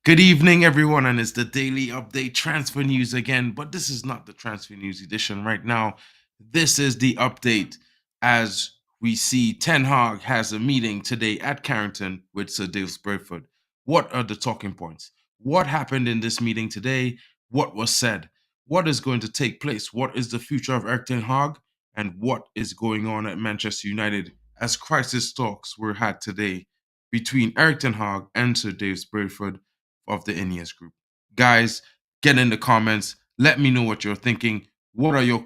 Good evening, everyone, and it's the daily update transfer news again. But this is not the transfer news edition right now. This is the update as we see Ten Hag has a meeting today at Carrington with Sir Dale Spurford. What are the talking points? What happened in this meeting today? What was said? What is going to take place? What is the future of Erik Ten Hag? And what is going on at Manchester United as crisis talks were had today between Erik Ten Hag and Sir Dale Spurford of the INEOS group. Guys, get in the comments. Let me know what you're thinking. What are your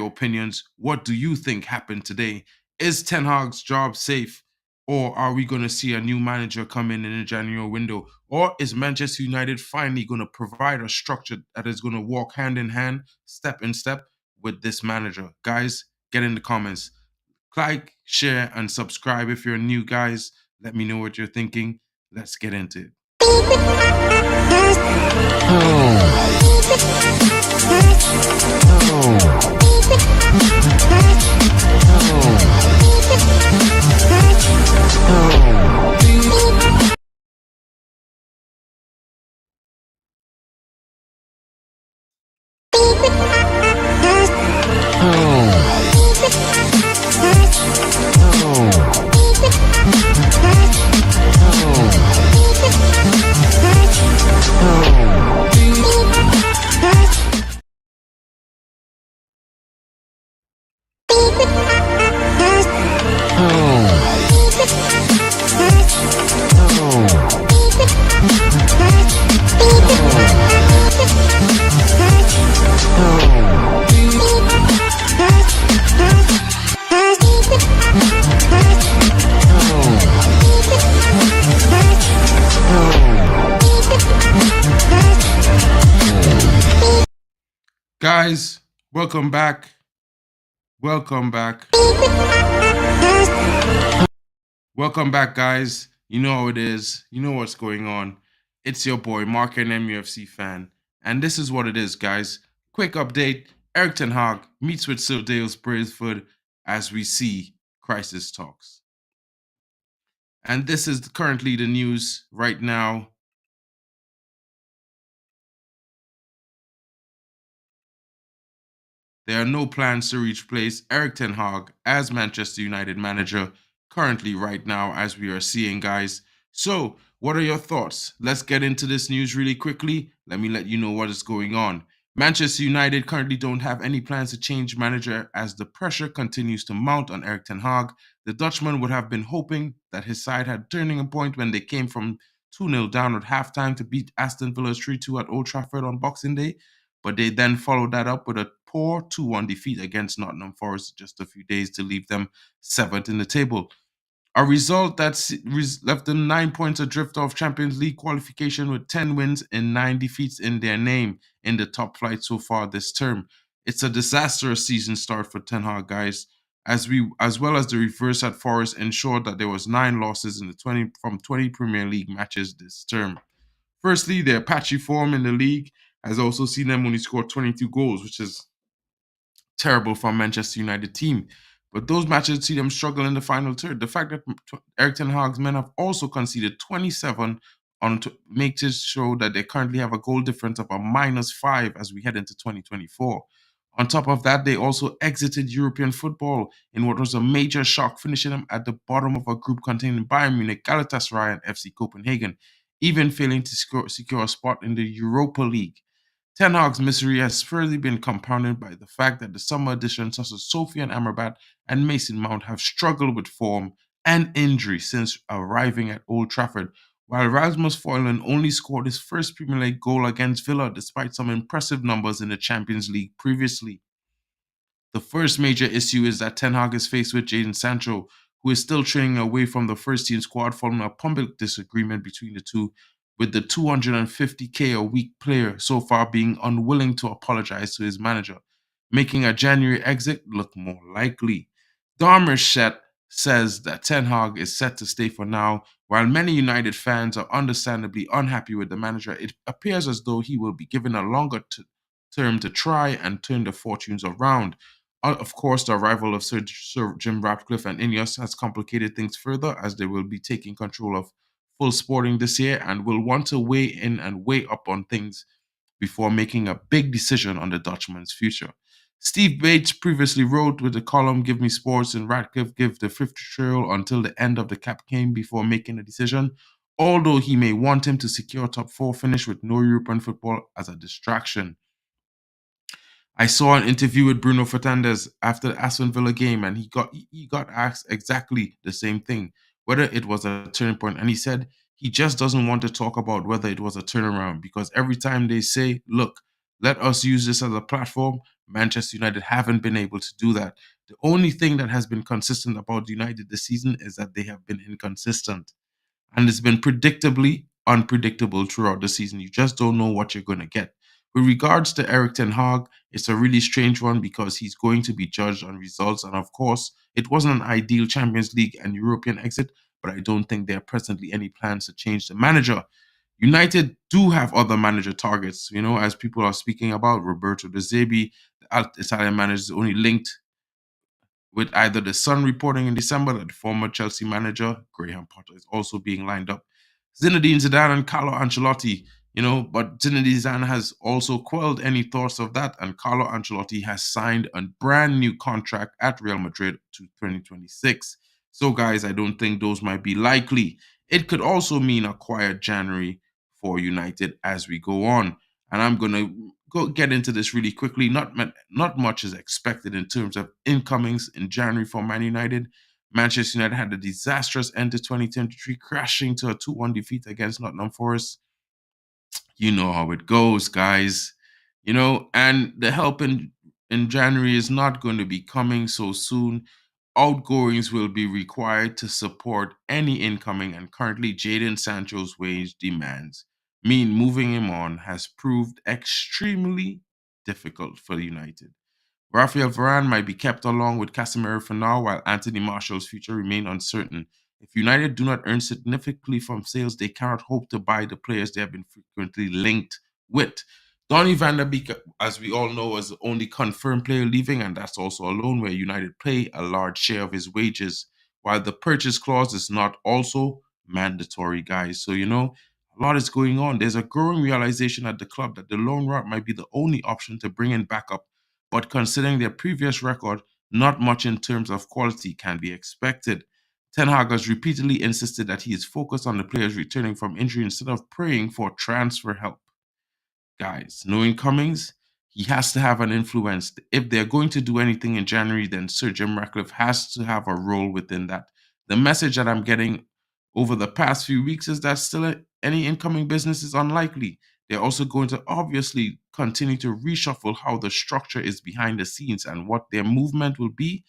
opinions? What do you think happened today? Is Ten Hag's job safe? Or are we going to see a new manager come in the January window? Or is Manchester United finally going to provide a structure that is going to walk hand in hand, step in step with this manager? Guys, get in the comments. Like, share, and subscribe if you're new, guys. Let me know what you're thinking. Let's get into it. Guys, welcome back. Welcome back. Welcome back, guys. You know how it is. You know what's going on. It's your boy, Mark, an MUFC fan. And this is what it is, guys. Quick update. Erik Ten Hag meets with Sir Dale Spurford as we see crisis talks. And this is currently the news right now. There are no plans to replace Erik Ten Hag as Manchester United manager currently right now as we are seeing, guys. So, what are your thoughts? Let's get into this news really quickly. Let me let you know what is going on. Manchester United currently don't have any plans to change manager as the pressure continues to mount on Erik Ten Hag. The Dutchman would have been hoping that his side had turning a point when they came from 2-0 down at halftime to beat Aston Villa 3-2 at Old Trafford on Boxing Day, but they then followed that up with a poor 2-1 defeat against Nottingham Forest just a few days to leave them 7th in the table. A result that's left them 9 points adrift of Champions League qualification with 10 wins and 9 defeats in their name in the top flight so far this term. It's a disastrous season start for Ten Hag, guys, as well as the reverse at Forest ensured that there was 9 losses in the 20 Premier League matches this term. Firstly, their patchy form in the league has also seen them only score 22 goals, which is terrible for a Manchester United team. But those matches see them struggle in the final third. The fact that Erik Ten Hag's men have also conceded 27 makes it show that they currently have a goal difference of a -5 as we head into 2024. On top of that, they also exited European football in what was a major shock, finishing them at the bottom of a group containing Bayern Munich, Galatasaray, and FC Copenhagen, even failing to secure a spot in the Europa League. Ten Hag's misery has further been compounded by the fact that the summer additions such as Sofian Amrabat and Mason Mount have struggled with form and injury since arriving at Old Trafford, while Rasmus Højlund only scored his first Premier League goal against Villa despite some impressive numbers in the Champions League previously. The first major issue is that Ten Hag is faced with Jadon Sancho, who is still training away from the first team squad following a public disagreement between the two, with the 250k a week player so far being unwilling to apologize to his manager, making a January exit look more likely. Darmstadt says that Ten Hag is set to stay for now. While many United fans are understandably unhappy with the manager, it appears as though he will be given a longer term to try and turn the fortunes around. Of course, the arrival of Sir Jim Ratcliffe and INEOS has complicated things further as they will be taking control of full sporting this year and will want to weigh in and weigh up on things before making a big decision on the Dutchman's future. Steve Bates previously wrote with the column Give Me Sports and Ratcliffe give the fifth trail until the end of the cap game before making a decision, although he may want him to secure top four finish with no European football as a distraction. I saw an interview with Bruno Fernandes after the Aston Villa game, and he got asked exactly the same thing, whether it was a turning point, and he said he just doesn't want to talk about whether it was a turnaround because every time they say, "Look, let us use this as a platform," Manchester United haven't been able to do that. The only thing that has been consistent about United this season is that they have been inconsistent and it's been predictably unpredictable throughout the season. You just don't know what you're going to get. With regards to Erik Ten Hag, it's a really strange one because he's going to be judged on results. And of course, it wasn't an ideal Champions League and European exit, but I don't think there are presently any plans to change the manager. United do have other manager targets, as people are speaking about. Roberto De Zerbi, the Italian manager, is only linked with either the Sun reporting in December that the former Chelsea manager Graham Potter is also being lined up. Zinedine Zidane and Carlo Ancelotti, but Zinedine Zidane has also quelled any thoughts of that, and Carlo Ancelotti has signed a brand new contract at Real Madrid to 2026. So, guys, I don't think those might be likely. It could also mean a quiet January for United as we go on. And I'm going to go get into this really quickly. Not much is expected in terms of incomings in January for Man United. Manchester United had a disastrous end to 2023, crashing to a 2-1 defeat against Nottingham Forest. You know how it goes, guys. And the help in January is not going to be coming so soon. Outgoings will be required to support any incoming, and currently Jadon Sancho's wage demands mean moving him on has proved extremely difficult for United. Rafael Varane might be kept along with Casemiro for now, while Anthony Martial's future remain uncertain. If United do not earn significantly from sales, they cannot hope to buy the players they have been frequently linked with. Donny van der Beek, as we all know, is the only confirmed player leaving, and that's also a loan where United pay a large share of his wages, while the purchase clause is not also mandatory, guys. So, a lot is going on. There's a growing realization at the club that the loan route might be the only option to bring in backup, but considering their previous record, not much in terms of quality can be expected. Ten Hag has repeatedly insisted that he is focused on the players returning from injury instead of praying for transfer help. Guys, knowing Cummings, he has to have an influence. If they're going to do anything in January, then Sir Jim Ratcliffe has to have a role within that. The message that I'm getting over the past few weeks is that still any incoming business is unlikely. They're also going to obviously continue to reshuffle how the structure is behind the scenes and what their movement will be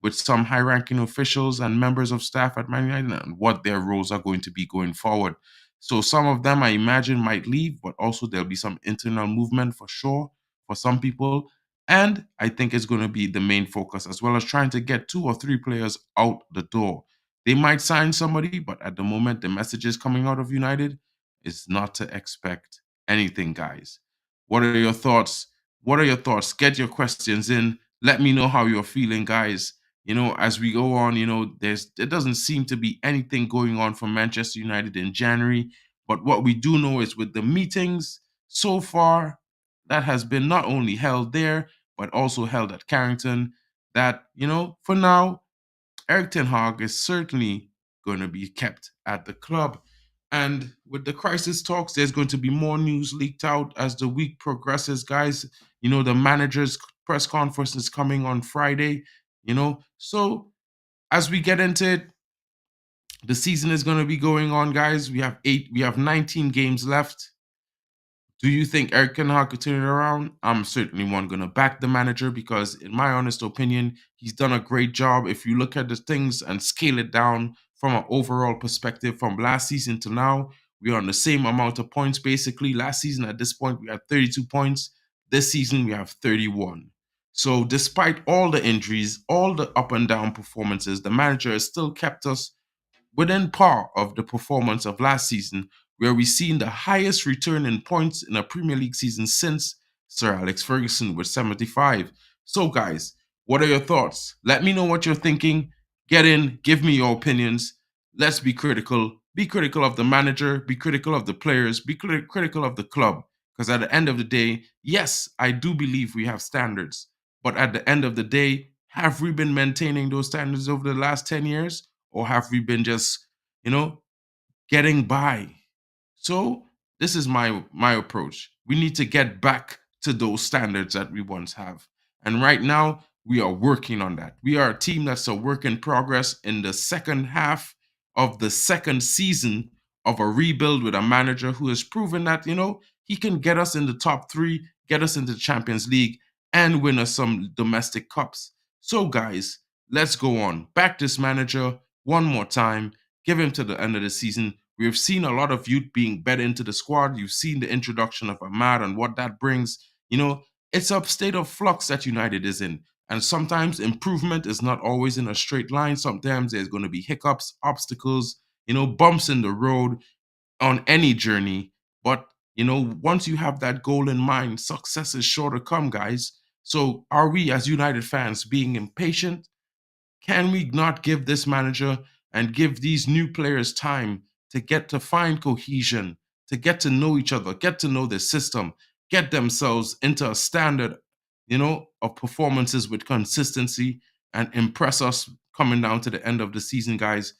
with some high-ranking officials and members of staff at Man United and what their roles are going to be going forward. So some of them, I imagine, might leave, but also there'll be some internal movement for sure for some people. And I think it's going to be the main focus, as well as trying to get 2 or 3 players out the door. They might sign somebody, but at the moment, the messages coming out of United is not to expect anything, guys. What are your thoughts? What are your thoughts? Get your questions in. Let me know how you're feeling, guys. As we go on, there doesn't seem to be anything going on for Manchester United in January. But what we do know is with the meetings so far that has been not only held there, but also held at Carrington, that, for now, Erik Ten Hag is certainly going to be kept at the club. And with the crisis talks, there's going to be more news leaked out as the week progresses, guys. The manager's press conference is coming on Friday, So as we get into it, the season is going to be going on, guys. We have 19 games left. Do you think Erik Ten Hag could turn it around? I'm certainly going to back the manager because, in my honest opinion, he's done a great job. If you look at the things and scale it down from an overall perspective from last season to now, we are on the same amount of points, basically. Last season, at this point, we had 32 points. This season, we have 31. So despite all the injuries, all the up and down performances, the manager has still kept us within par of the performance of last season, where we've seen the highest return in points in a Premier League season since Sir Alex Ferguson with 75. So, guys, what are your thoughts? Let me know what you're thinking. Get in, give me your opinions. Let's be critical Be critical of the manager, be critical of the players, be critical of the club. Because at the end of the day, yes, I do believe we have standards. But at the end of the day, have we been maintaining those standards over the last 10 years? Or have we been just, getting by? So this is my approach. We need to get back to those standards that we once have. And right now, we are working on that. We are a team that's a work in progress in the second half of the second season of a rebuild with a manager who has proven that, he can get us in the top three, get us into the Champions League, and win us some domestic cups. So, guys, let's go on. Back this manager one more time. Give him to the end of the season. We have seen a lot of youth being bet into the squad. You've seen the introduction of Ahmad and what that brings. It's a state of flux that United is in. And sometimes improvement is not always in a straight line. Sometimes there's going to be hiccups, obstacles, bumps in the road on any journey. But, once you have that goal in mind, success is sure to come, guys. So are we as United fans being impatient? Can we not give this manager and give these new players time to get to find cohesion, to get to know each other, get to know the system, get themselves into a standard, of performances with consistency and impress us coming down to the end of the season, guys?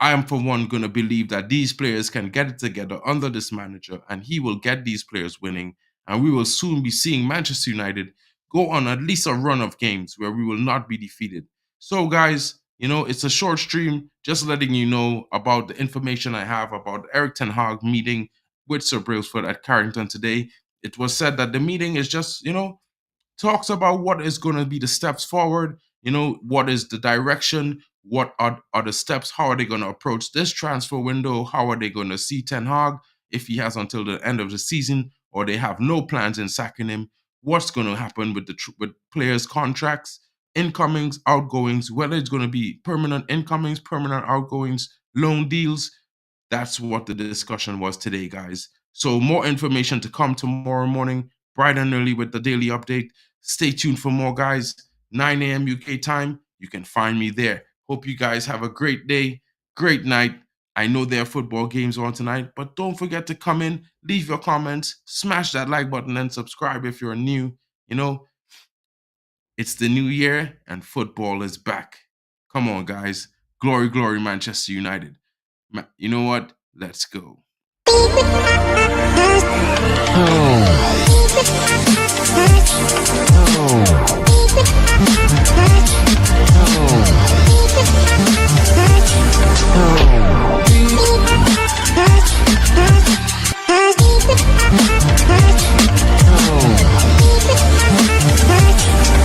I am, for one, going to believe that these players can get it together under this manager and he will get these players winning. And we will soon be seeing Manchester United go on at least a run of games where we will not be defeated. So, guys, it's a short stream just letting you know about the information I have about Erik Ten Hag meeting with Sir Brailsford at Carrington today. It was said that the meeting is just, talks about what is going to be the steps forward, what is the direction, what are the steps, how are they going to approach this transfer window, how are they going to see Ten Hag if he has until the end of the season, or they have no plans in sacking him, what's going to happen with with players' contracts, incomings, outgoings, whether it's going to be permanent incomings, permanent outgoings, loan deals. That's what the discussion was today, guys. So more information to come tomorrow morning, bright and early with the daily update. Stay tuned for more, guys. 9 a.m. UK time. You can find me there. Hope you guys have a great day, great night. I know there are football games on tonight, but don't forget to come in, leave your comments, smash that like button, and subscribe if you're new. It's the new year and football is back. Come on, guys. Glory, glory, Manchester United. You know what? Let's go.